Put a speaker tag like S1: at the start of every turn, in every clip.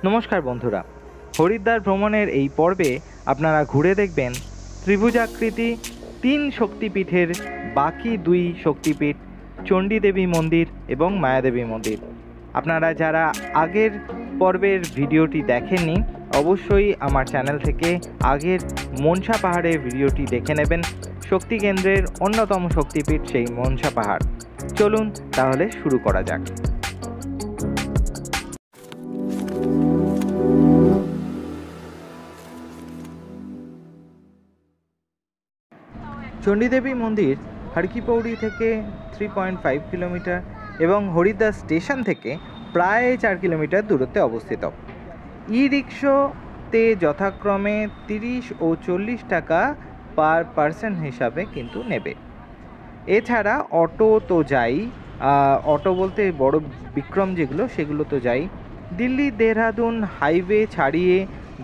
S1: নমস্কার বন্ধুরা, হরিদ্বার ভ্রমণের এই পর্বে আপনারা ঘুরে দেখবেন ত্রিভুজাকৃতি 3 শক্তিপীঠের বাকি 2 শক্তিপীঠ চণ্ডীদেবী মন্দির এবং মায়াদেবী মন্দির। আপনারা যারা আগের পর্বের ভিডিওটি দেখেননি অবশ্যই আমার চ্যানেল থেকে আগের মনসা পাহাড়ের ভিডিওটি দেখে নেবেন। শক্তি কেন্দ্রের অন্যতম শক্তিপীঠ সেই মনসা পাহাড়। চলুন তাহলে শুরু করা যাক। চণ্ডীদেবী মন্দির হরকি-পৌড়ি থেকে 3.5 কিলোমিটার এবং হরিদ্বার স্টেশন থেকে প্রায় 4 কিলোমিটার দূরত্বে অবস্থিত। ই রিক্সাতে যথাক্রমে 30 ও 40 টাকা পার পার্সন হিসাবে কিন্তু নেবে। এছাড়া অটো তো যাই, অটো বলতে বড় বিক্রম যেগুলো সেগুলো তো যাই। দিল্লি দেহরাদুন হাইওয়ে ছাড়িয়ে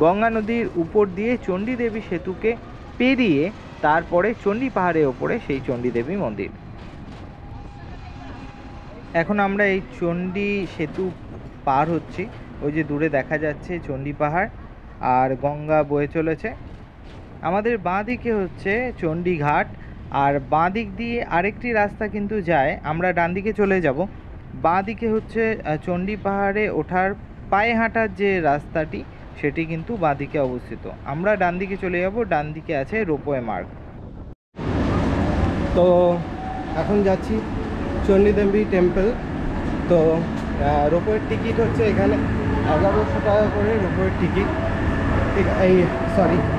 S1: গঙ্গা নদীর উপর দিয়ে চণ্ডীদেবী সেতুকে পেরিয়ে তারপরে চণ্ডী পাহাড়ের ওপরে সেই চণ্ডীদেবী মন্দির। এখন আমরা এই চণ্ডী সেতু পার হচ্ছি। ওই যে দূরে দেখা যাচ্ছে চণ্ডী পাহাড় আর গঙ্গা বয়ে চলেছে। আমাদের বাঁ দিকে হচ্ছে চণ্ডীঘাট আর বাঁ দিক দিয়ে আরেকটি রাস্তা কিন্তু যায়, আমরা ডান দিকে চলে যাব। বাঁ দিকে হচ্ছে চণ্ডী পাহাড়ে ওঠার পায়ে হাঁটার যে রাস্তাটি সেটি কিন্তু বাঁ দিকে অবস্থিত। আমরা ডান দিকে চলে যাব, ডান দিকে আছে রোপওয়ে মার্গ।
S2: তো এখন যাচ্ছি চণ্ডীদেবী টেম্পল। তো রোপওয়ের টিকিট হচ্ছে এখানে 1100 টাকা করে রোপওয়ের টিকিট।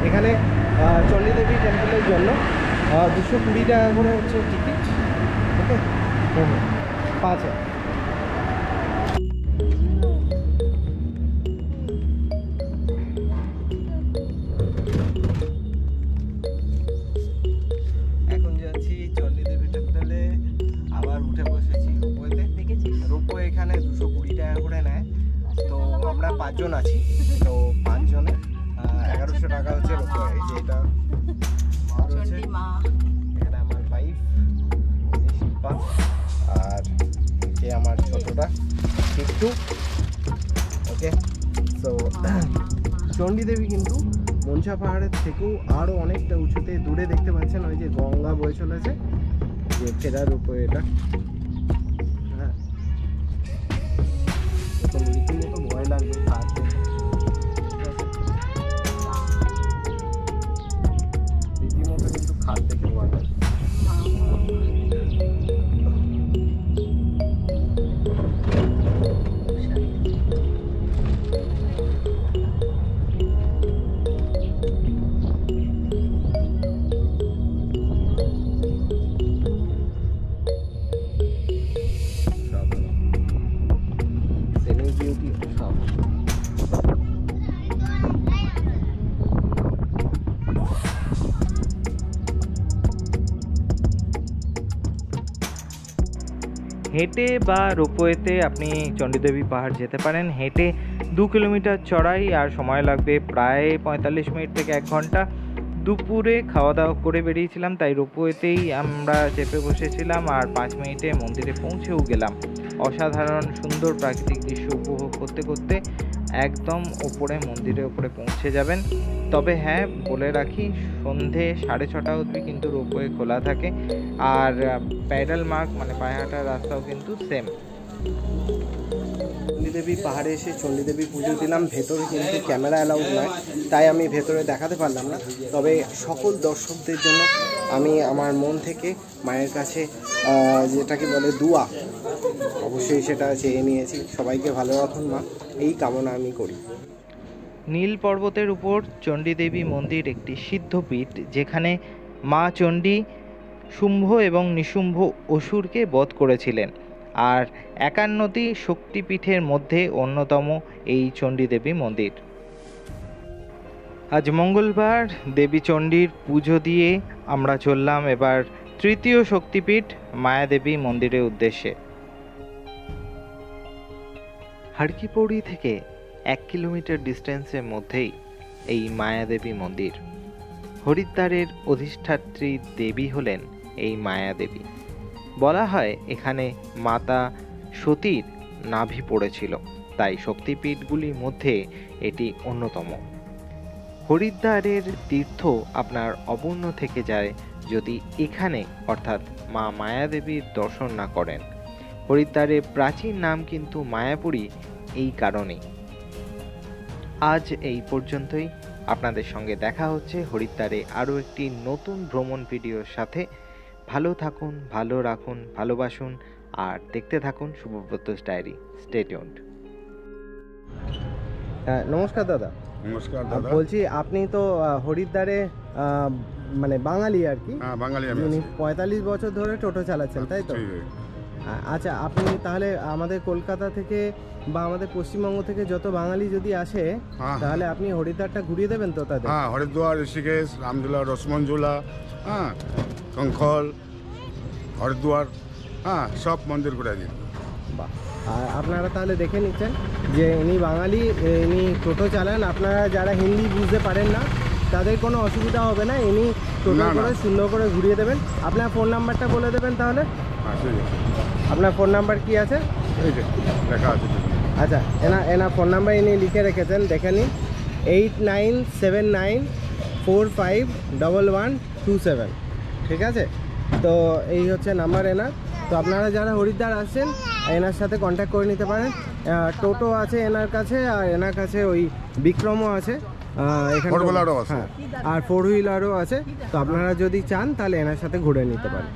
S2: এখানে চণ্ডীদেবী টেম্পলের জন্য 220 টাকা করে হচ্ছে টিকিট। ওকে, 5 এখন যাচ্ছি চণ্ডীদেবী টেম্পলে। আবার উঠে বসেছি রোপওয়েতে। রোপওয়ে এখানে 220 টাকা করে নেয়। তো আমরা 5 জন আছি, তো 5 জনে 1100 টাকা হচ্ছে রোপওয়ে। এই যে এটা এখানে আমার ওয়াইফ শিল্পা আর যে আমার ছোটটা একটু। ওকে, তো চণ্ডীদেবী কিন্তু মনসা পাহাড়ের থেকেও আরও অনেকটা উঁচুতে। দূরে দেখতে পাচ্ছেন ওই যে গঙ্গা বয়ে চলেছে, যে ফেরার উপরে এটা। হ্যাঁ, রীতিমতো ভয় লাগবে। রীতিমতো কিন্তু খাদ দেখে ভয় লাগবে।
S1: হেঁটে বা রোপওয়েতে আপনি চণ্ডীদেবী পাহাড় যেতে পারেন। হেঁটে 2 কিলোমিটার চড়াই আর সময় লাগবে প্রায় 45 মিনিট থেকে 1 ঘন্টা। দুপুরে খাওয়া দাওয়া করে বেরিয়েছিলাম, তাই রোপওয়েতেই আমরা চেপে বসেছিলাম আর 5 মিনিটে মন্দিরে পৌঁছেও গেলাম। অসাধারণ সুন্দর প্রাকৃতিক দৃশ্য উপভোগ করতে করতে একদম ওপরে মন্দিরের ওপরে পৌঁছে যাবেন। তবে হ্যাঁ, বলে রাখি সন্ধে 6:30 অবধি কিন্তু রোপওয়ে খোলা থাকে আর প্যাডেল মার্গ মানে পায়ে হাঁটার রাস্তাও কিন্তু সেম।
S2: চণ্ডীদেবী পাহাড়ে এসে চণ্ডীদেবী পুজো দিলাম। ভেতরে কিন্তু ক্যামেরা অ্যালাউড নয়, তাই আমি ভেতরে দেখাতে পারলাম না। তবে সকল দর্শকদের জন্য আমি আমার মন থেকে মায়ের কাছে যেটাকে বলে দুয়া, অবশ্যই সেটা চেয়ে নিয়েছি। সবাইকে ভালো রাখুন মা, এই কামনা আমি করি।
S1: নীল পর্বতের উপর চণ্ডীদেবী মন্দির একটি সিদ্ধপীঠ, যেখানে মা চণ্ডী শুম্ভ এবং নিশুম্ভ অসুরকে বধ করেছিলেন আর 51টি শক্তিপীঠের মধ্যে অন্যতম এই চণ্ডীদেবী মন্দির। আজ মঙ্গলবার দেবী চণ্ডীর পুজো দিয়ে আমরা চললাম এবার তৃতীয় শক্তিপীঠ মায়াদেবী মন্দিরের উদ্দেশ্যে। হরকি-পৌড়ি থেকে 1 কিলোমিটার ডিস্টেন্সের মধ্যেই এই মায়াদেবী মন্দির। হরিদ্বারের অধিষ্ঠাত্রী দেবী হলেন এই মায়াদেবী। বলা হয় এখানে মাতা সতীর নাভি পড়েছিল। তাই শক্তিপীঠগুলির মধ্যে এটি অন্যতম। হরিদ্বারের তীর্থ আপনার অপূর্ণ থেকে যায় যদি এখানে অর্থাৎ মা মায়াদেবীর দর্শন না করেন। হরিদ্বারের প্রাচীন নাম কিন্তু মায়াপুরী এই কারণেই। আজ এই পর্যন্তই। আপনাদের সঙ্গে দেখা হচ্ছে হরিদ্বারে আরও একটি নতুন ভ্রমণ ভিডিওর সাথে। ভালো থাকুন, ভালো রাখুন, ভালোবাসুন আর দেখতে থাকুন শুভব্রতস ডায়েরি। Stay tuned.
S2: নমস্কার দাদা।
S3: নমস্কার দাদা।
S2: বলছি আপনি তো হরিদ্বারে মানে বাঙালি আর কি?
S3: হ্যাঁ, বাঙালি আমি।
S2: 45 বছর ধরে টোটো চালাচ্ছেন, তাই তো? আচ্ছা, আপনি তাহলে আমাদের কলকাতা থেকে বা আমাদের পশ্চিমবঙ্গ থেকে যত বাঙালি যদি আসে তাহলে আপনি হরিদ্বারটা ঘুরিয়ে দেবেন তো তাদের?
S3: হ্যাঁ, হরিদ্বার, ঋষিকেশ, রামঝুলা, রসমঞ্জুলা, হ্যাঁ, কঙ্খল, হরিদ্বার, হ্যাঁ, সব মন্দির ঘুরে দিন।
S2: বাহ। আর আপনারা তাহলে দেখে নিচ্ছেন যে ইনি বাঙালি, ইনি টোটো চালান। আপনারা যারা হিন্দি বুঝতে পারেন না তাদের কোনো অসুবিধা হবে না, ইনি টোটো করে সুন্দর করে ঘুরিয়ে দেবেন। আপনার ফোন নাম্বারটা বলে দেবেন তাহলে।
S3: হ্যাঁ, ঠিক আছে।
S2: আপনার ফোন নাম্বার কি আছে?
S3: এই যে লেখা আছে।
S2: আচ্ছা, এনা ফোন নাম্বার ইনি লিখে রেখেছেন, দেখে নিন। 8979451127। ঠিক আছে, তো এই হচ্ছে নাম্বার এনার। তো আপনারা যারা হরিদ্বার আসছেন এনার সাথে কন্ট্যাক্ট করে নিতে পারেন। টোটো আছে এনার কাছে, আর এনার কাছে ওই বিক্রমও আছে, এখানে
S3: ফোর হুইলারও আছে।
S2: হ্যাঁ, আর 4 হুইলারও আছে। তো আপনারা যদি চান তাহলে এনার সাথে ঘুরে নিতে পারেন।